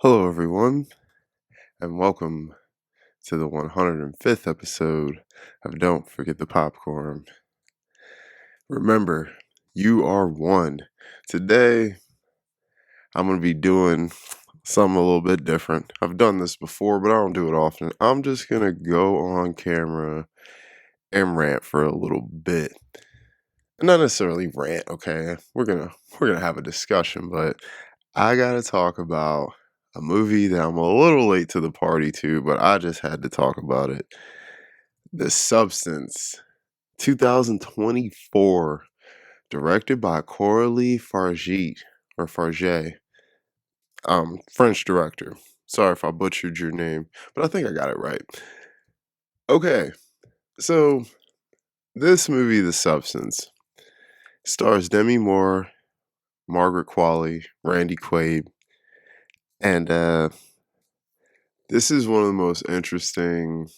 Hello, everyone, and welcome to the 105th episode of Don't Forget the Popcorn. Remember, you are one. Today, I'm going to be doing something a little bit different. I've done this before, but I don't do it often. I'm just going to go on camera and rant for a little bit. Not necessarily rant, okay? We're gonna have a discussion, but I gotta talk about a movie that I'm a little late to the party to, but I just had to talk about it. The Substance, 2024, directed by Coralie Farge or Farge, French director. Sorry if I butchered your name, but I think I got it right. Okay, so this movie, The Substance, stars Demi Moore, Margaret Qualley, Randy Quaid, and this is one of the most interesting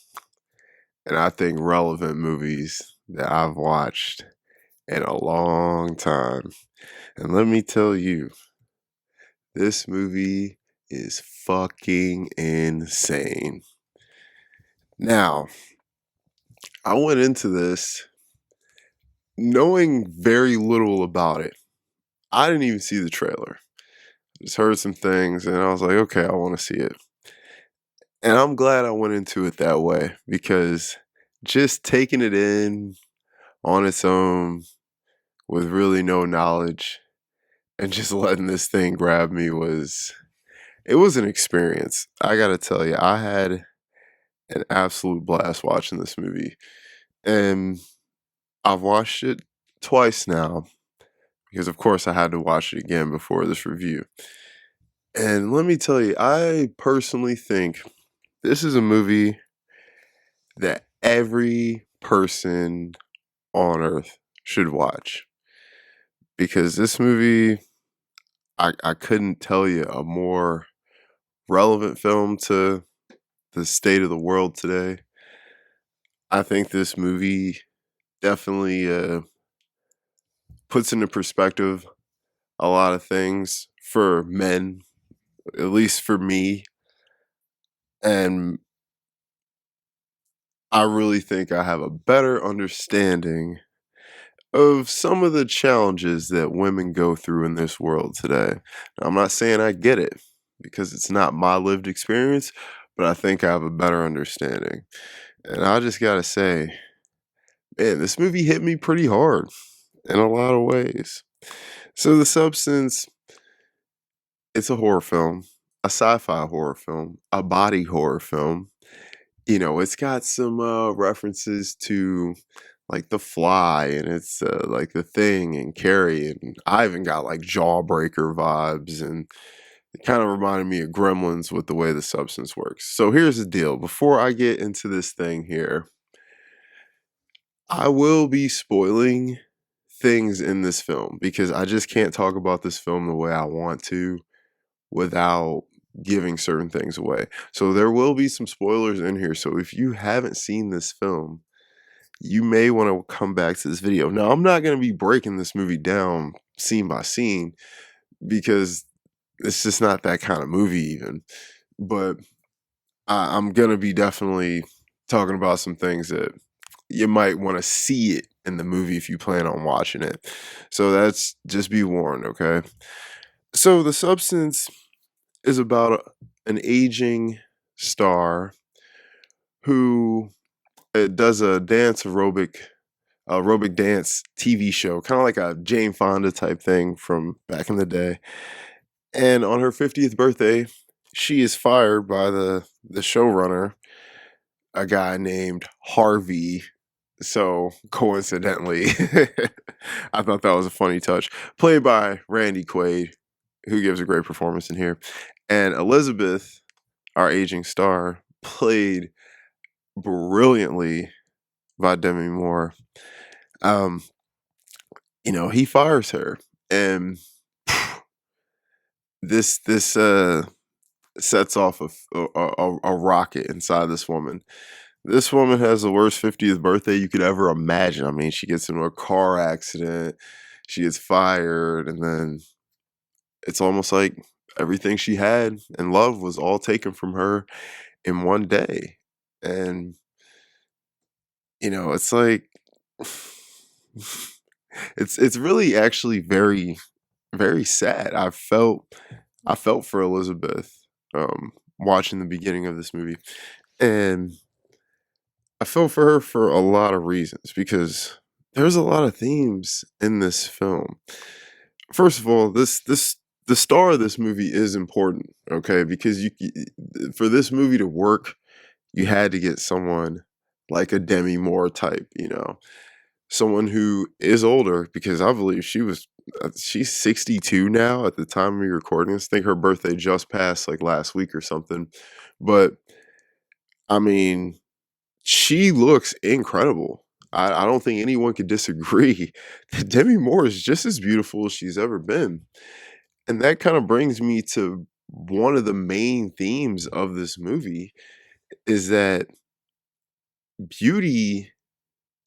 and I think relevant movies that I've watched in a long time. And let me tell you, this movie is fucking insane. Now, I went into this knowing very little about it. I didn't even see the trailer. Just heard some things and I was like, okay, I want to see it. And I'm glad I went into it that way because just taking it in on its own with really no knowledge and just letting this thing grab me was an experience. I got to tell you, I had an absolute blast watching this movie. And I've watched it twice now because of course I had to watch it again before this review. And let me tell you, I personally think this is a movie that every person on earth should watch. Because this movie, I couldn't tell you a more relevant film to the state of the world today. I think this movie definitely puts into perspective a lot of things for men, at least for me. And I really think I have a better understanding of some of the challenges that women go through in this world today. Now, I'm not saying I get it because it's not my lived experience, but I think I have a better understanding. And I just gotta say, man, this movie hit me pretty hard in a lot of ways. So, The Substance, it's a horror film, a sci-fi horror film, a body horror film. It's got some references to like The Fly, and it's like The Thing and Carrie, and I even got like Jawbreaker vibes, and it kind of reminded me of Gremlins with the way The Substance works. So here's the deal. Before I get into this thing here, I will be spoiling things in this film because I just can't talk about this film the way I want to without giving certain things away. So there will be some spoilers in here. So if you haven't seen this film, you may want to come back to this video. Now, I'm not going to be breaking this movie down scene by scene because it's just not that kind of movie even. But I'm going to be definitely talking about some things that you might want to see it in the movie if you plan on watching it. So that's just be warned, okay? So The Substance is about an aging star who does a aerobic dance TV show, kind of like a Jane Fonda type thing from back in the day. And on her 50th birthday, she is fired by the showrunner, a guy named Harvey. So coincidentally, I thought that was a funny touch. Played by Randy Quaid, who gives a great performance in here. And Elizabeth, our aging star, played brilliantly by Demi Moore. He fires her, and this sets off a rocket inside this woman. This woman has the worst 50th birthday you could ever imagine. I mean, she gets into a car accident, she gets fired, and then it's almost like everything she had and love was all taken from her in one day. And, it's like it's really actually very, very sad. I felt for Elizabeth, watching the beginning of this movie, and I felt for her for a lot of reasons because there's a lot of themes in this film. First of all, this the star of this movie is important, okay? Because for this movie to work, you had to get someone like a Demi Moore type, someone who is older because I believe she's 62 now at the time we recording this. I think her birthday just passed like last week or something. But I mean, she looks incredible. I don't think anyone could disagree that Demi Moore is just as beautiful as she's ever been. And that kind of brings me to one of the main themes of this movie is that beauty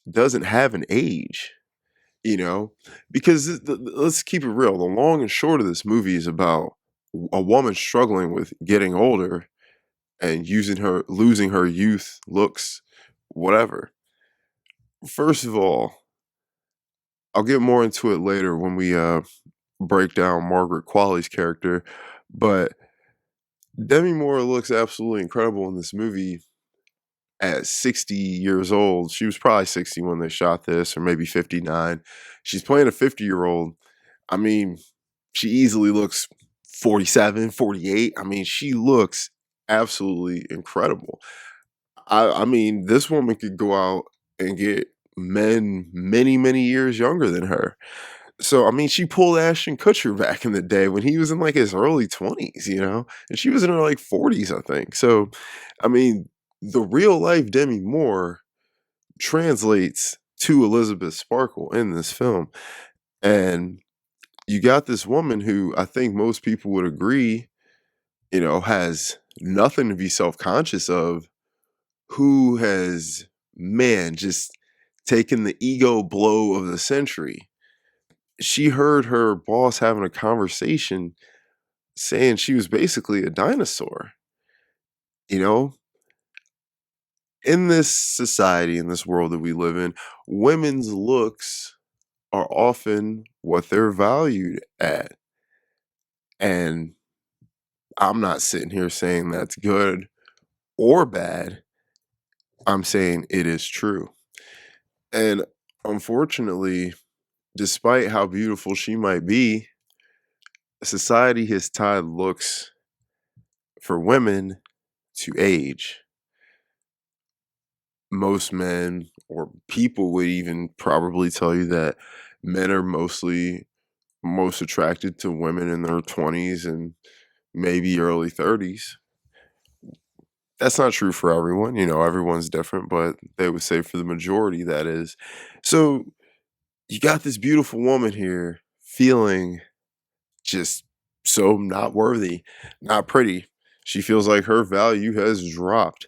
doesn't have an age, you know? Because let's keep it real. The long and short of this movie is about a woman struggling with getting older and losing her youth, looks, whatever. First of all, I'll get more into it later when we break down Margaret Qualley's character, but Demi Moore looks absolutely incredible in this movie at 60 years old. She was probably 60 when they shot this, or maybe 59. She's playing a 50-year-old. I mean, she easily looks 47, 48. I mean, she looks absolutely incredible. I mean, this woman could go out and get men many, many years younger than her. So, I mean, she pulled Ashton Kutcher back in the day when he was in like his early 20s, and she was in her like 40s, I think. So, I mean, the real life Demi Moore translates to Elizabeth Sparkle in this film. And you got this woman who I think most people would agree, has nothing to be self conscious of, who has, man, just taken the ego blow of the century. She heard her boss having a conversation saying she was basically a dinosaur. You know, in this society, in this world that we live in, women's looks are often what they're valued at. And I'm not sitting here saying that's good or bad. I'm saying it is true. And unfortunately, despite how beautiful she might be, society has tied looks for women to age. Most men or people would even probably tell you that men are most attracted to women in their 20s and maybe early 30s. That's not true for everyone, everyone's different, but they would say for the majority that is. So you got this beautiful woman here feeling just so not worthy, not pretty. She feels like her value has dropped.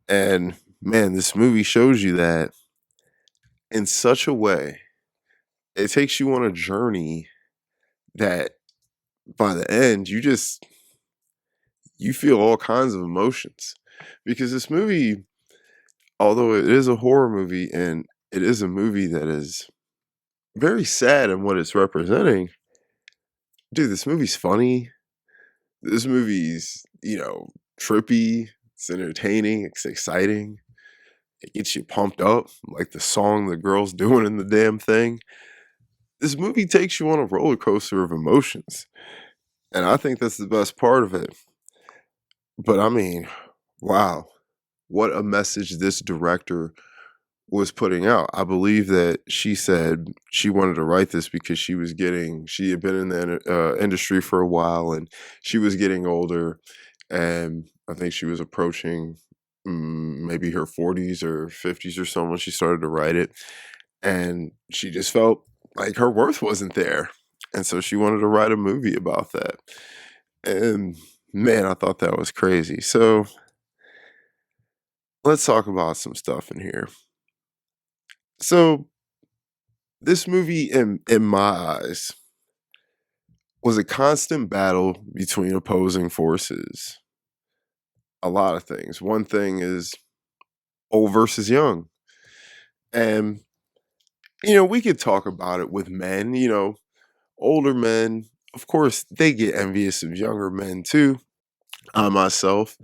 And man, this movie shows you that in such a way. It takes you on a journey that by the end you feel all kinds of emotions. Because this movie, although it is a horror movie and it is a movie that is very sad in what it's representing, dude, this movie's funny. This movie's, trippy, it's entertaining, it's exciting. It gets you pumped up, like the song the girl's doing in the damn thing. This movie takes you on a roller coaster of emotions. And I think that's the best part of it. But I mean, wow, what a message this director was putting out. I believe that she said she wanted to write this because she had been in the industry for a while and she was getting older. And I think she was approaching maybe her 40s or 50s or so when she started to write it. And she just felt like her worth wasn't there. And so she wanted to write a movie about that. And man, I thought that was crazy. So let's talk about some stuff in here. So this movie, in my eyes, was a constant battle between opposing forces. A lot of things. One thing is old versus young. And, we could talk about it with men, older men, of course, they get envious of younger men too. I myself,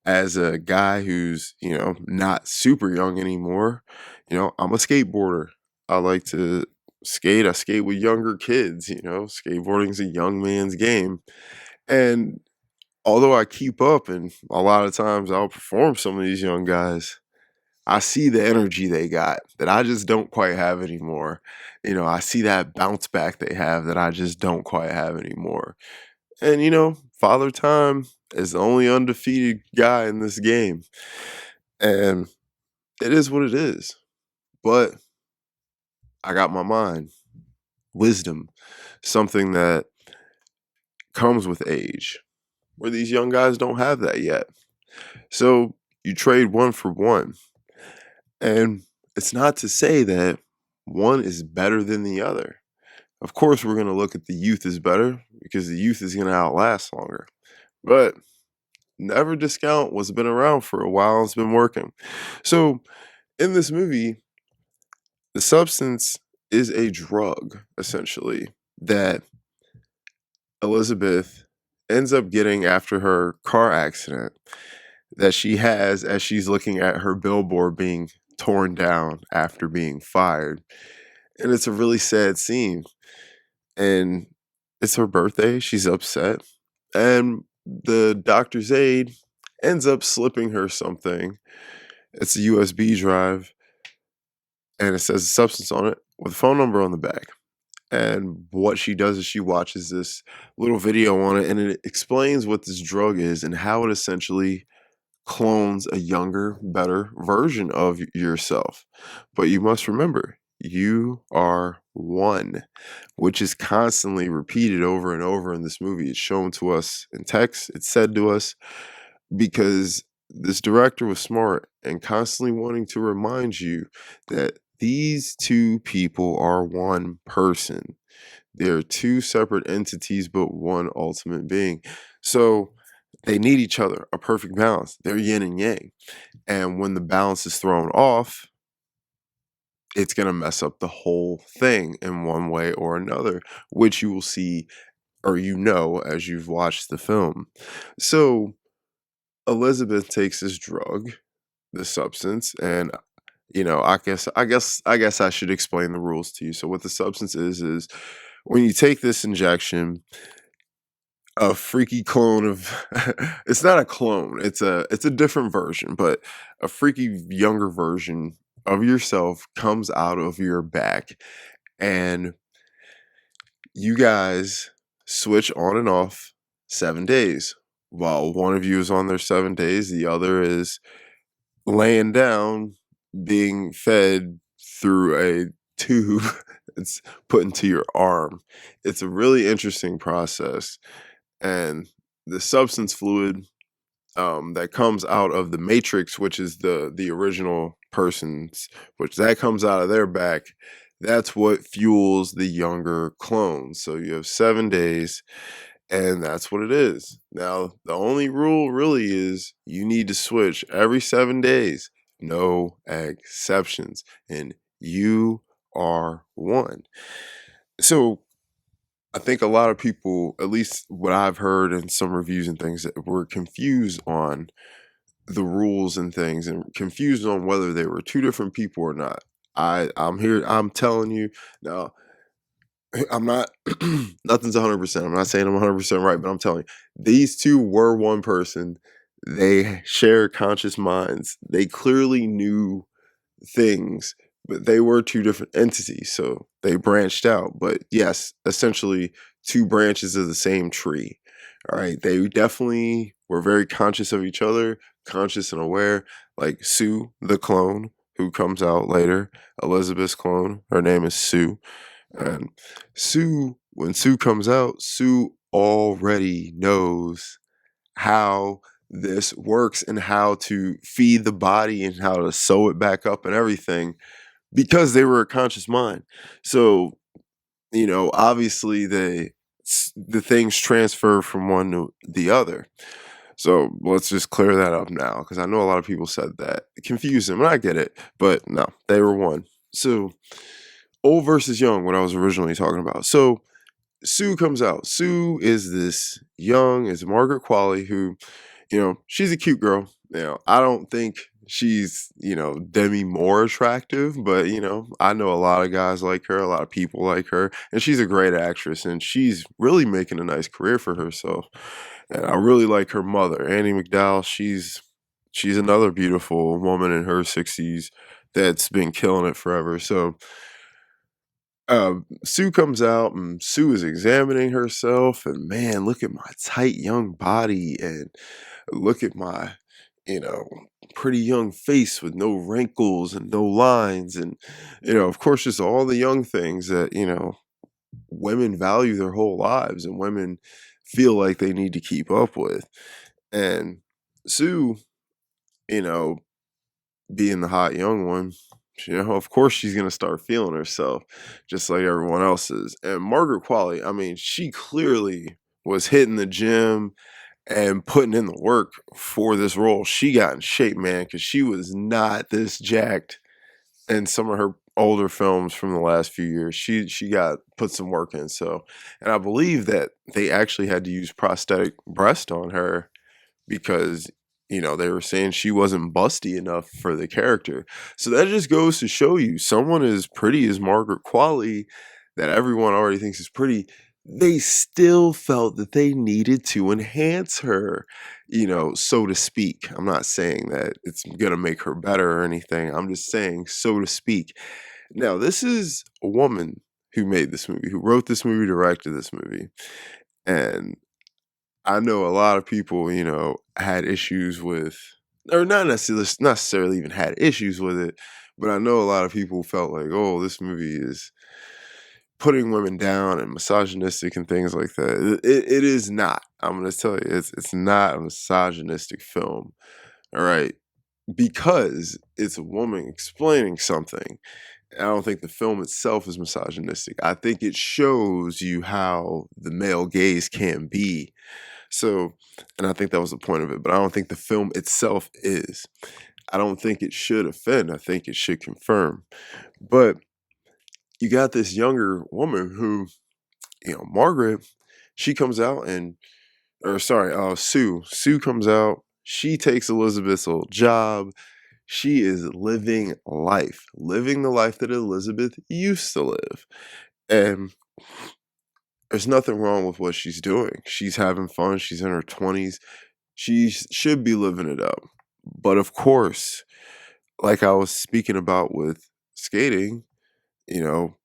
as a guy who's, not super young anymore, I'm a skateboarder. I like to skate. I skate with younger kids, skateboarding's a young man's game. And although I keep up and a lot of times I'll perform some of these young guys, I see the energy they got that I just don't quite have anymore. I see that bounce back they have that I just don't quite have anymore. And Father Time is the only undefeated guy in this game. And it is what it is. But I got my mind, wisdom, something that comes with age, where these young guys don't have that yet. So you trade one for one. And it's not to say that one is better than the other. Of course, we're going to look at the youth as better because the youth is going to outlast longer. But never discount what's been around for a while and it's been working. So in this movie, the substance is a drug, essentially, that Elizabeth ends up getting after her car accident that she has as she's looking at her billboard being torn down after being fired. And it's a really sad scene. And it's her birthday. She's upset. And the doctor's aide ends up slipping her something. It's a USB drive. And it says a substance on it with a phone number on the back. And what she does is she watches this little video on it and it explains what this drug is and how it essentially clones a younger, better version of yourself. But you must remember, you are one, which is constantly repeated over and over in this movie. It's shown to us in text, it's said to us because this director was smart and constantly wanting to remind you that these two people are one person. They're two separate entities, but one ultimate being. So they need each other, a perfect balance. They're yin and yang. And when the balance is thrown off, it's going to mess up the whole thing in one way or another, which you will see or as you've watched the film. So Elizabeth takes this drug, this substance, and I guess I should explain the rules to you. So what the substance is when you take this injection, a freaky clone of it's not a clone, it's a different version, but a freaky younger version of yourself comes out of your back and you guys switch on and off 7 days. While one of you is on their 7 days, the other is laying down being fed through a tube that's put into your arm. It's a really interesting process. And the substance fluid that comes out of the matrix, which is the original person's, which that comes out of their back, that's what fuels the younger clones. So you have 7 days, and that's what it is. Now, the only rule really is you need to switch every 7 days, no exceptions, and you are one. So I think a lot of people, at least what I've heard in some reviews and things, that were confused on the rules and things and confused on whether they were two different people or not. I'm here, I'm telling you now, I'm not nothing's 100%. I'm not saying I'm 100% right, but I'm telling you, these two were one person. They share conscious minds. They clearly knew things, but they were two different entities, so they branched out. But yes, essentially two branches of the same tree. All right, they definitely were very conscious of each other, conscious and aware. Like Sue, the clone, who comes out later, Elizabeth's clone. Her name is Sue, and Sue. When Sue comes out, Sue already knows how this works and how to feed the body and how to sew it back up and everything because they were a conscious mind. So, obviously the things transfer from one to the other. So let's just clear that up now, because I know a lot of people said that. It confused them, and I get it, but no, they were one. So old versus young, what I was originally talking about. So Sue comes out. Sue is this young, is Margaret Qualley, who, she's a cute girl. I don't think she's, Demi Moore attractive, but, I know a lot of guys like her, a lot of people like her, and she's a great actress, and she's really making a nice career for herself. And I really like her mother, Annie McDowell. She's another beautiful woman in her 60s that's been killing it forever. So Sue comes out and Sue is examining herself, and man, look at my tight young body, and look at my, you know, pretty young face with no wrinkles and no lines, and of course, just all the young things that women value their whole lives, and women feel like they need to keep up with. And Sue, you know, being the hot young one, of course she's gonna start feeling herself just like everyone else is. And Margaret Qualley, I mean, she clearly was hitting the gym and putting in the work for this role. She got in shape, man, because she was not this jacked in some of her older films from the last few years. She got put some work in. So, and I believe that they actually had to use prosthetic breast on her because they were saying she wasn't busty enough for the character. So that just goes to show you, someone as pretty as Margaret Qualley, that everyone already thinks is pretty, they still felt that they needed to enhance her, so to speak. I'm not saying that it's gonna make her better or anything. I'm just saying, so to speak. Now, this is a woman who made this movie, who wrote this movie, directed this movie, and I know a lot of people, had issues with, or not necessarily even had issues with it, but I know a lot of people felt like, oh, this movie is putting women down and misogynistic and things like that. It is not. I'm gonna tell you, it's not a misogynistic film. All right, because it's a woman explaining something. I don't think the film itself is misogynistic. I think it shows you how the male gaze can be. So, and I think that was the point of it, but I don't think the film itself is. I don't think it should offend. I think it should confirm. But you got this younger woman who, Margaret, she comes out and, or sorry, Sue. Sue comes out. She takes Elizabeth's old job. She is living the life that Elizabeth used to live. And there's nothing wrong with what she's doing. She's having fun. She's in her 20s. She should be living it up. But of course, like I was speaking about with skating, you know,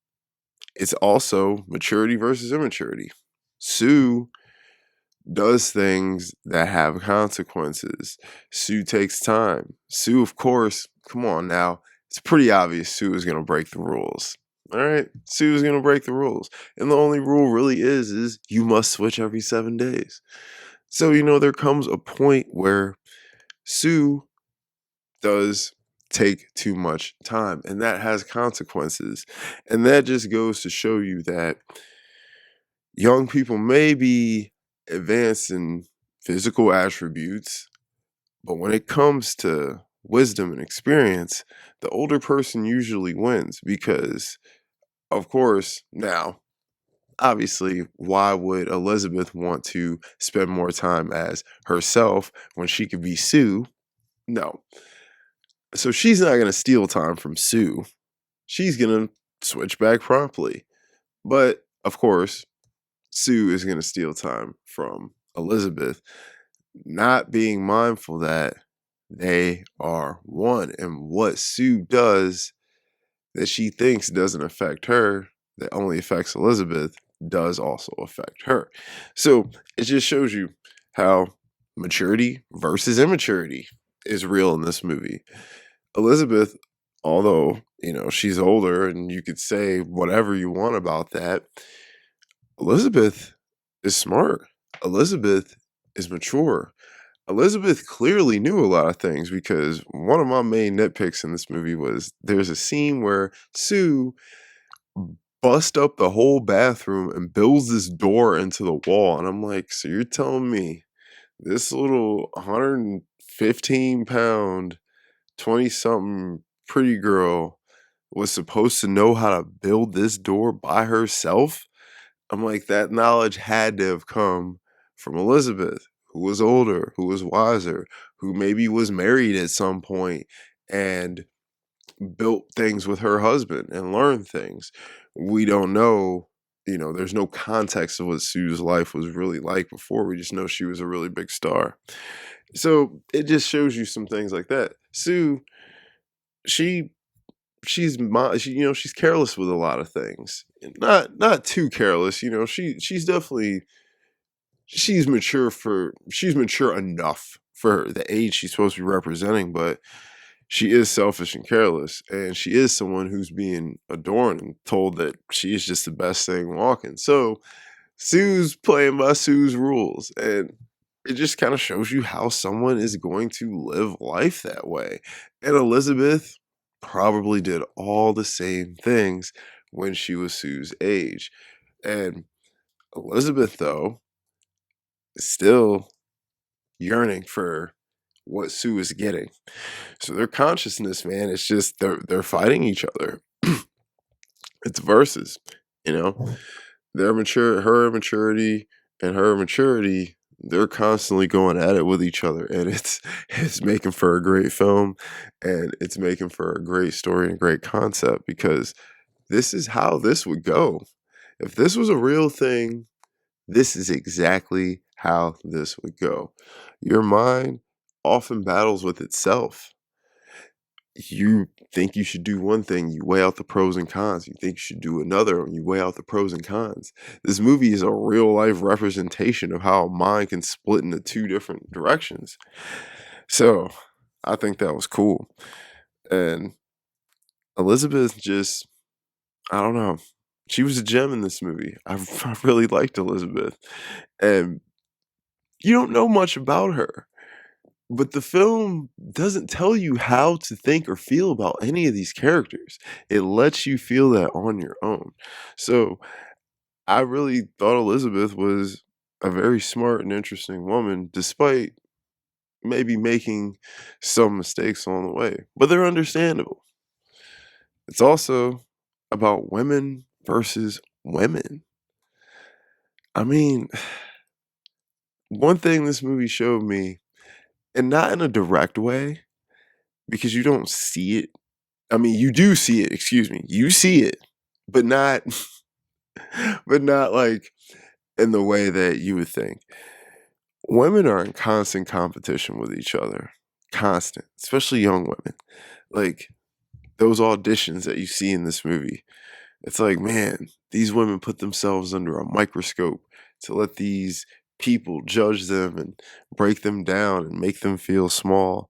it's also maturity versus immaturity. Sue does things that have consequences. Sue takes time. Sue, of course, come on now. It's pretty obvious Sue is going to break the rules. All right, Sue is going to break the rules. And the only rule really is you must switch every 7 days. So, there comes a point where Sue does take too much time, and that has consequences. And that just goes to show you that young people may be advanced in physical attributes, but when it comes to wisdom and experience, the older person usually wins because, of course, now, obviously, why would Elizabeth want to spend more time as herself when she could be Sue? No. So she's not going to steal time from Sue. She's going to switch back promptly. But, of course, Sue is going to steal time from Elizabeth, not being mindful that they are one. And what Sue does that she thinks doesn't affect her, that only affects Elizabeth, does also affect her. So it just shows you how maturity versus immaturity is real in this movie. Elizabeth, although, she's older and you could say whatever you want about that, Elizabeth is smart. Elizabeth is mature. Elizabeth clearly knew a lot of things because one of my main nitpicks in this movie was there's a scene where Sue bust up the whole bathroom and builds this door into the wall, and I'm like, "So you're telling me this little 115-pound, 20-something pretty girl was supposed to know how to build this door by herself?" I'm like, that knowledge had to have come from Elizabeth, who was older, who was wiser, who maybe was married at some point and built things with her husband and learned things. We don't know, there's no context of what Sue's life was really like before. We just know she was a really big star. So it just shows you some things like that. Sue, she she's careless with a lot of things. Not too careless, she's definitely she's mature enough for the age she's supposed to be representing, but she is selfish and careless, and she is someone who's being adorned and told that she is just the best thing walking. So Sue's playing by Sue's rules, and it just kind of shows you how someone is going to live life that way. And Elizabeth probably did all the same things when she was Sue's age. And Elizabeth, though, is still yearning for what Sue is getting. So their consciousness, man, it's just they're fighting each other. It's verses, you know. Her immaturity and her maturity, they're constantly going at it with each other, and it's making for a great film, and it's making for a great story and great concept because this is how this would go. If this was a real thing, this is exactly how this would go. Your mind often battles with itself. You think you should do one thing, you weigh out the pros and cons. You think you should do another, and you weigh out the pros and cons. This movie is a real life representation of how a mind can split into two different directions. So I think that was cool. And Elizabeth just, I don't know. She was a gem in this movie. I really liked Elizabeth. And you don't know much about her. But the film doesn't tell you how to think or feel about any of these characters. It lets you feel that on your own. So I really thought Elizabeth was a very smart and interesting woman, despite maybe making some mistakes along the way. But they're understandable. It's also about women versus women. I mean, one thing this movie showed me, and not in a direct way, because you don't see it. I mean, you do see it, excuse me. You see it, but not but not like in the way that you would think. Women are in constant competition with each other. Constant, especially young women. Like those auditions that you see in this movie. It's like, man, these women put themselves under a microscope to let these people judge them and break them down and make them feel small.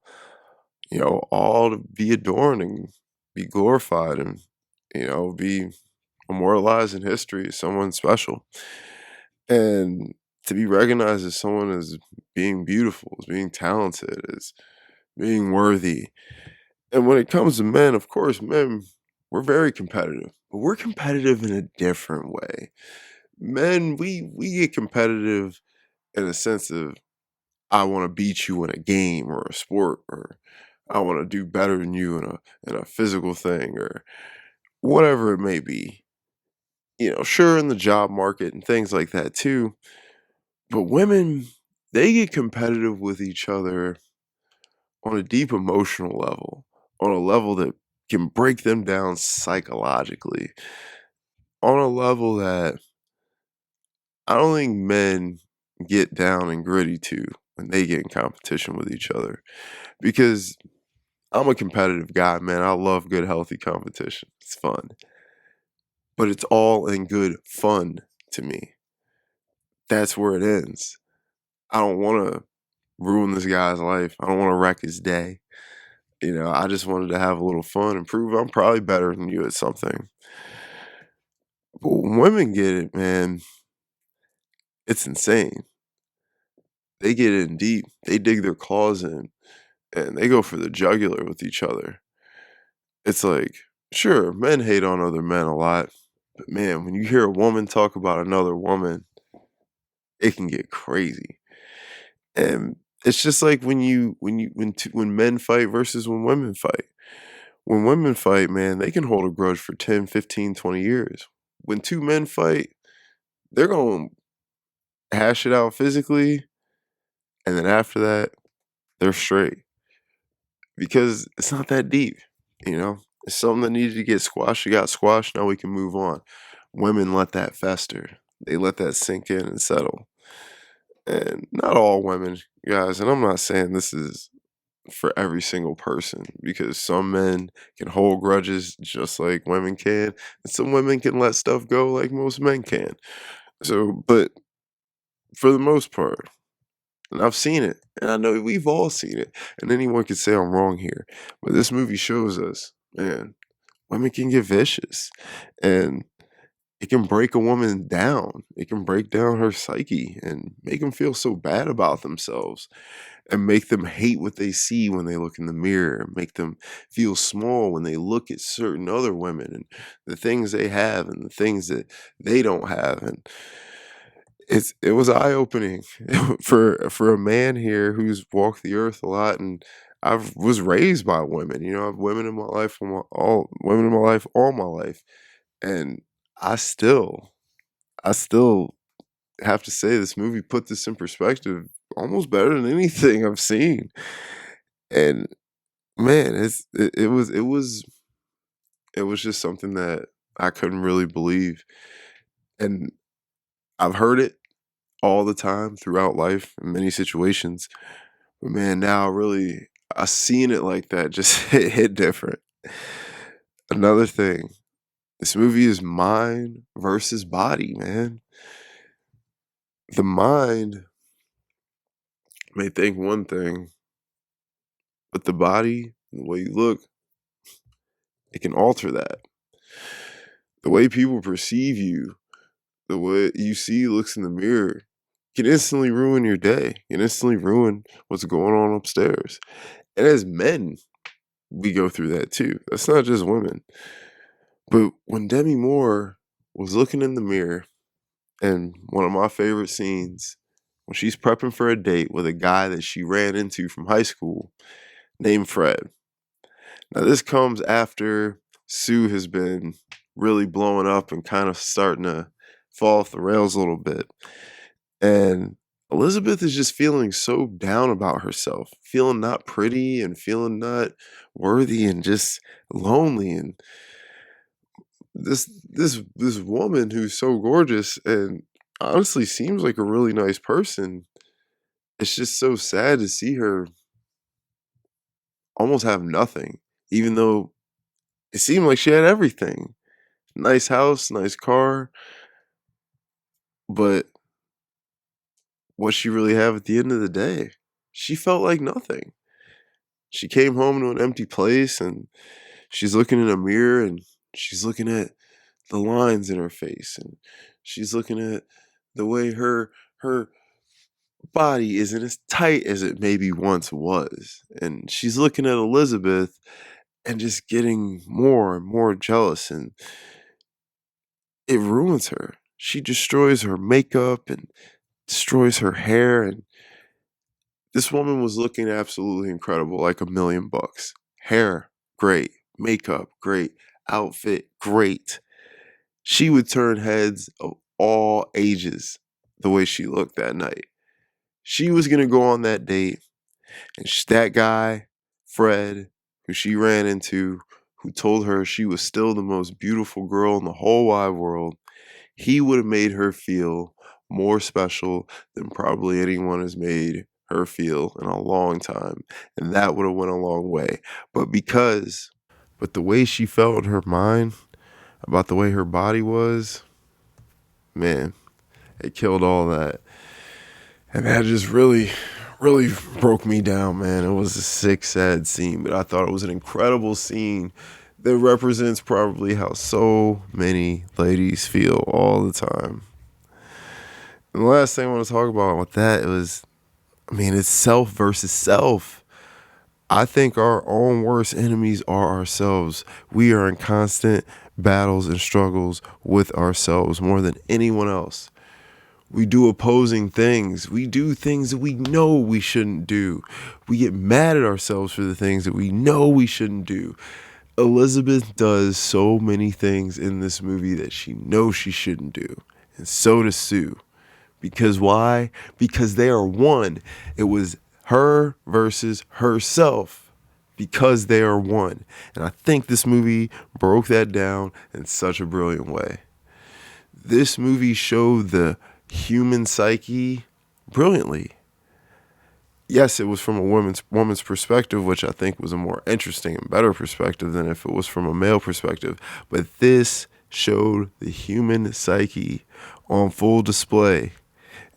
All to be adorned and be glorified and, be immortalized in history as someone special. And to be recognized as someone as being beautiful, as being talented, as being worthy. And when it comes to men, of course, men, we're very competitive, but we're competitive in a different way. Men, we get competitive in a sense of I want to beat you in a game or a sport, or I want to do better than you in a physical thing or whatever it may be. Sure, in the job market and things like that too. But women, they get competitive with each other on a deep emotional level, on a level that can break them down psychologically, on a level that I don't think men get down and gritty to when they get in competition with each other. Because I'm a competitive guy, man. I love good, healthy competition. It's fun. But it's all in good fun to me. That's where it ends. I don't want to ruin this guy's life. I don't want to wreck his day. I just wanted to have a little fun and prove I'm probably better than you at something. But when women get it, man, it's insane. They get in deep. They dig their claws in and they go for the jugular with each other. It's like, sure, men hate on other men a lot. But man, when you hear a woman talk about another woman, it can get crazy. And it's just like when men fight versus when women fight. When women fight, man, they can hold a grudge for 10, 15, 20 years. When two men fight, they're going to hash it out physically, and then after that, they're straight because it's not that deep, you know? It's something that needed to get squashed. It got squashed. Now we can move on. Women let that fester. They let that sink in and settle. And not all women, guys, and I'm not saying this is for every single person because some men can hold grudges just like women can, and some women can let stuff go like most men can. So, but for the most part, and I've seen it, and I know we've all seen it, and anyone could say I'm wrong here, but this movie shows us, man, women can get vicious, and it can break a woman down. It can break down her psyche and make them feel so bad about themselves and make them hate what they see when they look in the mirror, make them feel small when they look at certain other women and the things they have and the things that they don't have. And it was eye opening for a man here who's walked the earth a lot, and I was raised by women. You know, I've women in my life, all women in my life, all my life, and I still, I still have to say this movie put this in perspective almost better than anything I've seen. And man, it was just something that I couldn't really believe. And I've heard it all the time throughout life in many situations. But man, now really I seen it like that just hit different. Another thing, this movie is mind versus body, man. The mind may think one thing, but the body, the way you look, it can alter that. The way people perceive you, the way you see looks in the mirror, can instantly ruin your day, can instantly ruin what's going on upstairs. And as men, we go through that too. That's not just women. But when Demi Moore was looking in the mirror, and one of my favorite scenes, when she's prepping for a date with a guy that she ran into from high school named Fred. Now, this comes after Sue has been really blowing up and kind of starting to fall off the rails a little bit. And Elizabeth is just feeling so down about herself, feeling not pretty and feeling not worthy and just lonely. And this woman who's so gorgeous and honestly seems like a really nice person, it's just so sad to see her almost have nothing, even though it seemed like she had everything. Nice house, nice car, but what she really have at the end of the day? She felt like nothing. She came home to an empty place and she's looking in a mirror and she's looking at the lines in her face and she's looking at the way her body isn't as tight as it maybe once was. And she's looking at Elizabeth and just getting more and more jealous, and it ruins her. She destroys her makeup and destroys her hair, and this woman was looking absolutely incredible, like $1,000,000. Hair, great. Makeup, great. Outfit, great. She would turn heads of all ages the way she looked that night. She was going to go on that date, and that guy, Fred, who she ran into, who told her she was still the most beautiful girl in the whole wide world, he would have made her feel more special than probably anyone has made her feel in a long time. And that would have went a long way. But the way she felt in her mind about the way her body was, man, it killed all that. And that just really broke me down, man. It was a sick, sad scene, but I thought it was an incredible scene that represents probably how so many ladies feel all the time. And the last thing I want to talk about with that was, I mean, it's self versus self. I think our own worst enemies are ourselves. We are in constant battles and struggles with ourselves more than anyone else. We do opposing things. We do things that we know we shouldn't do. We get mad at ourselves for the things that we know we shouldn't do. Elizabeth does so many things in this movie that she knows she shouldn't do. And so does Sue. Because why? Because they are one. It was her versus herself. Because they are one. And I think this movie broke that down in such a brilliant way. This movie showed the human psyche brilliantly. Yes, it was from a woman's perspective, which I think was a more interesting and better perspective than if it was from a male perspective. But this showed the human psyche on full display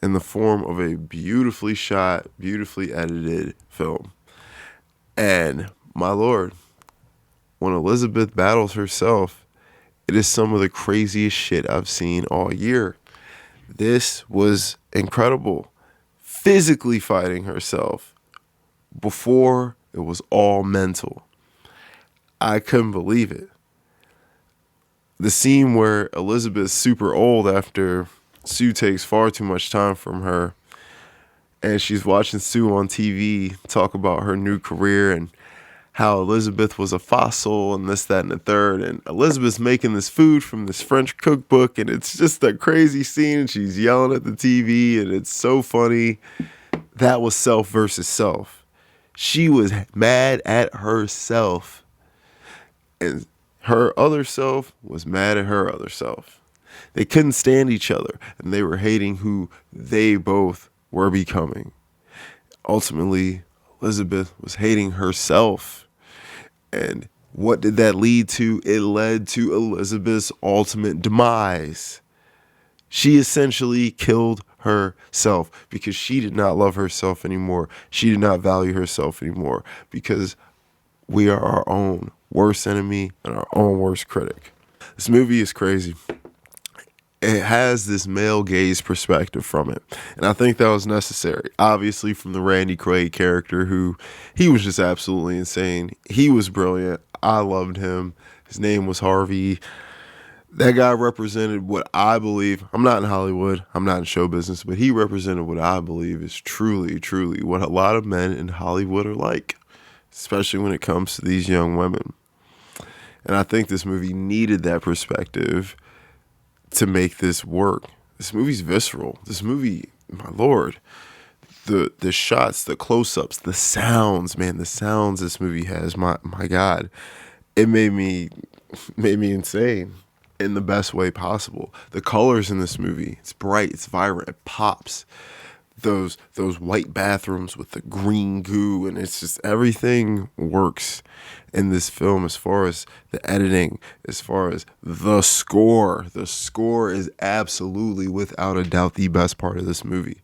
in the form of a beautifully shot, beautifully edited film. And my Lord, when Elizabeth battles herself, it is some of the craziest shit I've seen all year. This was incredible. Physically fighting herself before it was all mental. I couldn't believe it. The scene where Elizabeth's super old after Sue takes far too much time from her, and she's watching Sue on TV talk about her new career and how Elizabeth was a fossil and this, that, and the third. And Elizabeth's making this food from this French cookbook, and it's just a crazy scene. And she's yelling at the TV, and it's so funny. That was self versus self. She was mad at herself, and her other self was mad at her other self. They couldn't stand each other, and they were hating who they both were becoming. Ultimately, Elizabeth was hating herself. And what did that lead to? It led to Elizabeth's ultimate demise. She essentially killed herself because she did not love herself anymore. She did not value herself anymore because we are our own worst enemy and our own worst critic. This movie is crazy. It has this male gaze perspective from it. And I think that was necessary. Obviously from the Randy Quaid character, who he was just absolutely insane. He was brilliant. I loved him. His name was Harvey. That guy represented what I believe. I'm not in Hollywood. I'm not in show business, but he represented what I believe is truly, truly what a lot of men in Hollywood are like, especially when it comes to these young women. And I think this movie needed that perspective to make this work. This movie's visceral. This movie, my Lord, the shots, the close-ups, the sounds, man, the sounds this movie has, my God, it made me insane in the best way possible. The colors in this movie, it's bright, it's vibrant, it pops. Those white bathrooms with the green goo, and it's just everything works in this film as far as the editing, as far as the score. The score is absolutely, without a doubt, the best part of this movie.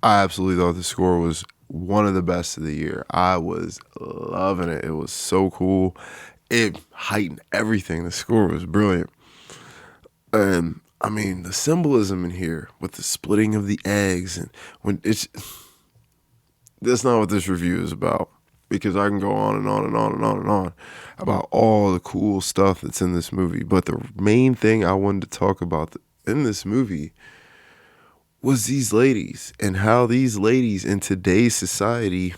I absolutely thought the score was one of the best of the year. I was loving it. It was so cool. It heightened everything. The score was brilliant. And I mean, the symbolism in here with the splitting of the eggs, and when that's not what this review is about, because I can go on and on and on and on and on about all the cool stuff that's in this movie. But the main thing I wanted to talk about in this movie was these ladies and how these ladies in today's society,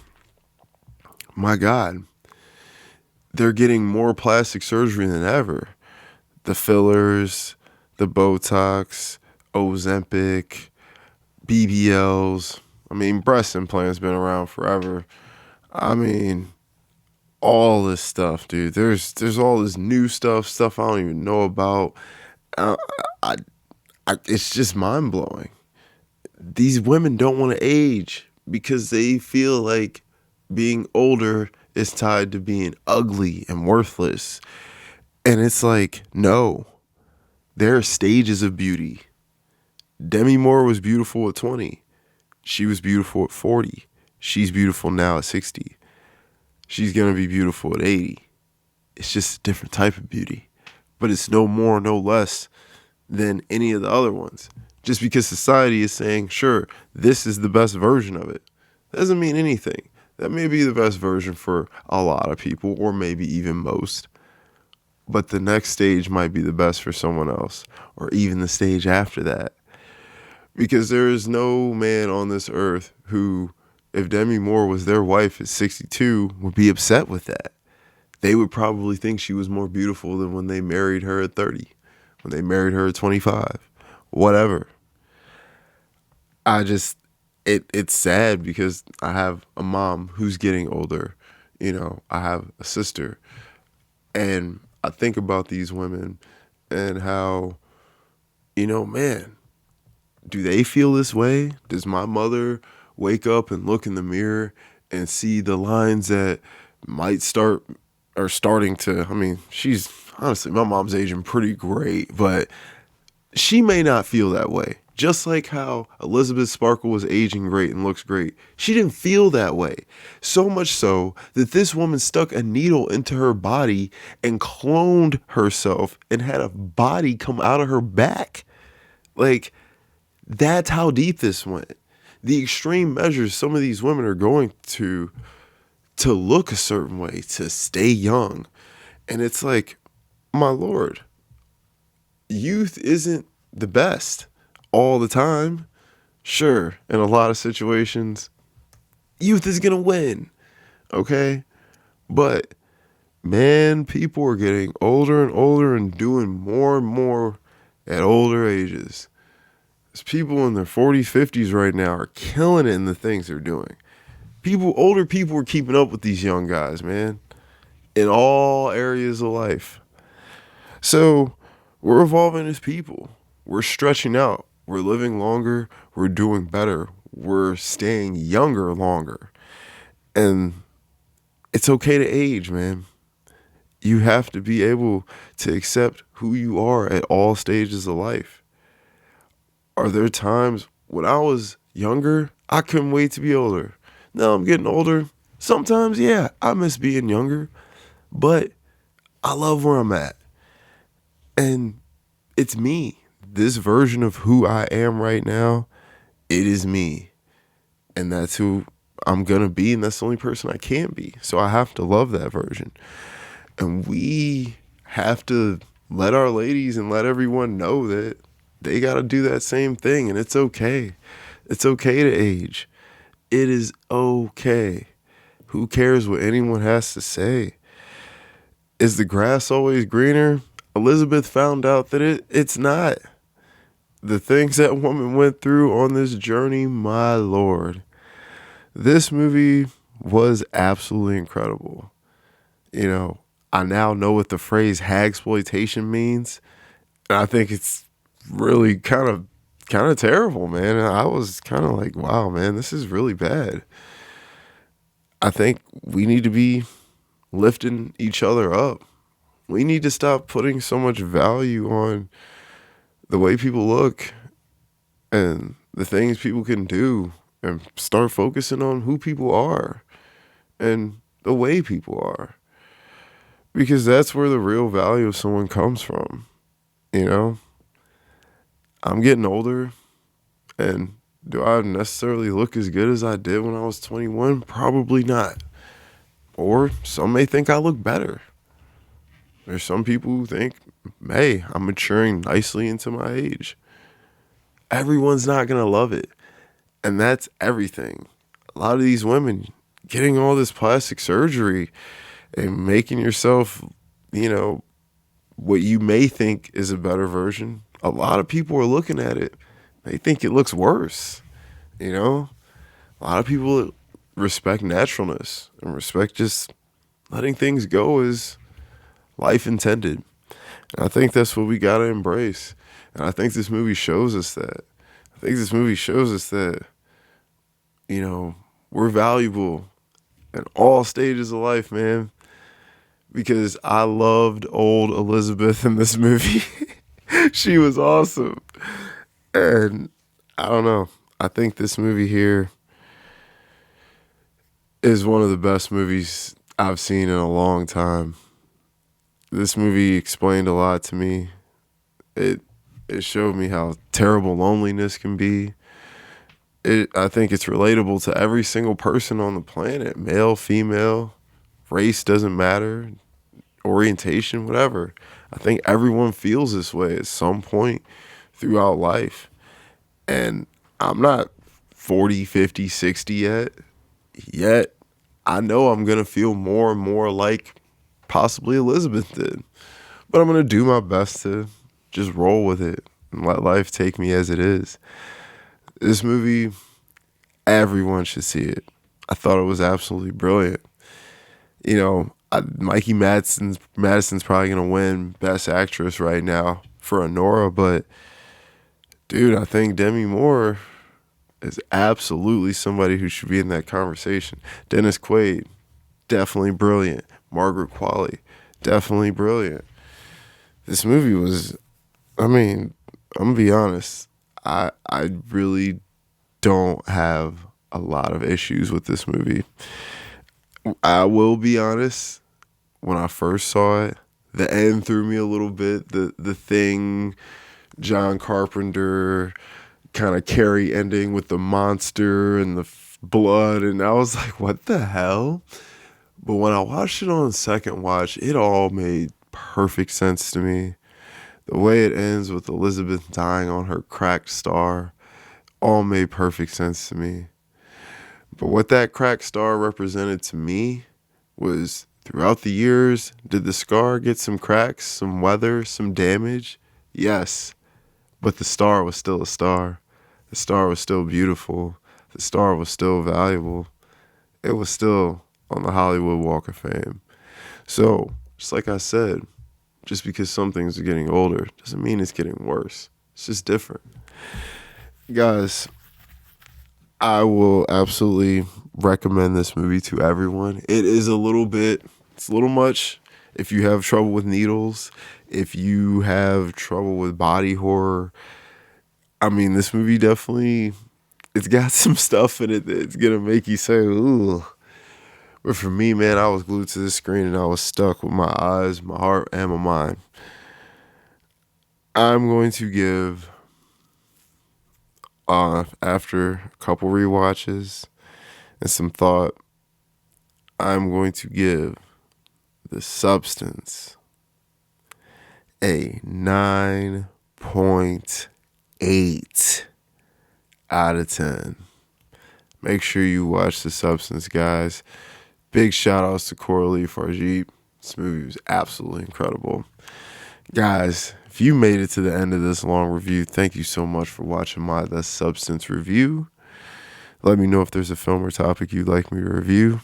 my God, they're getting more plastic surgery than ever. The fillers, the Botox, Ozempic, BBLs. I mean, breast implants been around forever. I mean, all this stuff, dude. There's all this new stuff I don't even know about. I, I, it's just mind blowing. These women don't want to age because they feel like being older is tied to being ugly and worthless. And it's like, no. There are stages of beauty. Demi Moore was beautiful at 20. She was beautiful at 40. She's beautiful now at 60. She's going to be beautiful at 80. It's just a different type of beauty. But it's no more, no less than any of the other ones. Just because society is saying, sure, this is the best version of it, doesn't mean anything. That may be the best version for a lot of people, or maybe even most. but the next stage might be the best for someone else, or even the stage after that. Because there is no man on this earth who, if Demi Moore was their wife at 62, would be upset with that. They would probably think she was more beautiful than when they married her at 30, when they married her at 25, whatever. I just, it's sad because I have a mom who's getting older. I have a sister, and I think about these women and how, man, do they feel this way? Does my mother wake up and look in the mirror and see the lines that might start or starting to, I mean, she's honestly, my mom's aging pretty great, but she may not feel that way. Just like how Elizabeth Sparkle was aging great and looks great. She didn't feel that way. So much so that this woman stuck a needle into her body and cloned herself and had a body come out of her back. Like, that's how deep this went. The extreme measures some of these women are going to look a certain way, to stay young. And it's like, my Lord, youth isn't the best all the time. Sure, in a lot of situations, youth is going to win, okay? But, man, people are getting older and older and doing more and more at older ages. There's people in their 40s, 50s right now are killing it in the things they're doing. Older people are keeping up with these young guys, man, in all areas of life. So we're evolving as people. We're stretching out. We're living longer. We're doing better. We're staying younger longer. And it's okay to age, man. You have to be able to accept who you are at all stages of life. Are there times when I was younger, I couldn't wait to be older? Now I'm getting older. Sometimes, yeah, I miss being younger, but I love where I'm at. And it's me. This version of who I am right now, it is me. And that's who I'm going to be, and that's the only person I can be. So I have to love that version. And we have to let our ladies and let everyone know that they got to do that same thing, and it's okay. It's okay to age. It is okay. Who cares what anyone has to say? Is the grass always greener? Elizabeth found out that it's not. The things that woman went through on this journey, my Lord. This movie was absolutely incredible. I now know what the phrase hagsploitation means. And I think it's really kind of terrible, man. And I was kind of like, wow, man, this is really bad. I think we need to be lifting each other up. We need to stop putting so much value on the way people look and the things people can do, and start focusing on who people are and the way people are. Because that's where the real value of someone comes from. I'm getting older, and do I necessarily look as good as I did when I was 21? Probably not. Or some may think I look better. There's some people who think, hey, I'm maturing nicely into my age. Everyone's not going to love it. And that's everything. A lot of these women getting all this plastic surgery and making yourself, what you may think is a better version. A lot of people are looking at it. They think it looks worse. A lot of people respect naturalness and respect just letting things go as life intended. And I think that's what we got to embrace. And I think this movie shows us that. I think this movie shows us that, we're valuable in all stages of life, man. Because I loved old Elizabeth in this movie. She was awesome. And I don't know. I think this movie here is one of the best movies I've seen in a long time. This movie explained a lot to me. It showed me how terrible loneliness can be. I think it's relatable to every single person on the planet, male, female, race doesn't matter, orientation, whatever. I think everyone feels this way at some point throughout life. And I'm not 40, 50, 60 yet. I know I'm going to feel more and more like possibly Elizabeth did. But I'm going to do my best to just roll with it and let life take me as it is. This movie, everyone should see it. I thought it was absolutely brilliant. You know, Mikey Madison's probably going to win Best Actress right now for Honora, but dude, I think Demi Moore is absolutely somebody who should be in that conversation. Dennis Quaid, definitely brilliant. Margaret Qualley, definitely brilliant. This movie was, I mean, I'm gonna be honest. I really don't have a lot of issues with this movie. I will be honest. When I first saw it, the end threw me a little bit. The thing, John Carpenter, kind of Carrie ending with the monster and the blood, and I was like, what the hell? But when I watched it on the second watch, it all made perfect sense to me. The way it ends with Elizabeth dying on her cracked star all made perfect sense to me. But what that cracked star represented to me was throughout the years, did the scar get some cracks, some weather, some damage? Yes. But the star was still a star. The star was still beautiful. The star was still valuable. It was still on the Hollywood Walk of Fame. So, just like I said, just because some things are getting older doesn't mean it's getting worse. It's just different. Guys, I will absolutely recommend this movie to everyone. It's a little much if you have trouble with needles, if you have trouble with body horror. I mean, this movie definitely, it's got some stuff in it that's going to make you say, ooh. But for me, man, I was glued to the screen and I was stuck with my eyes, my heart, and my mind. I'm going to give, after a couple rewatches and some thought, I'm going to give The Substance a 9.8 out of 10. Make sure you watch The Substance, guys. Big shout outs to Coralie Farjeet. This movie was absolutely incredible. Guys, if you made it to the end of this long review, thank you so much for watching my The Substance review. Let me know if there's a film or topic you'd like me to review.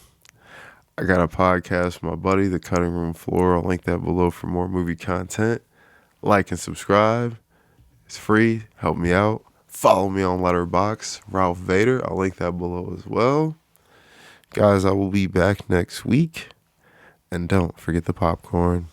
I got a podcast with my buddy, The Cutting Room Floor. I'll link that below for more movie content. Like and subscribe. It's free. Help me out. Follow me on Letterboxd, Ralph Vader. I'll link that below as well. Guys, I will be back next week. And don't forget the popcorn.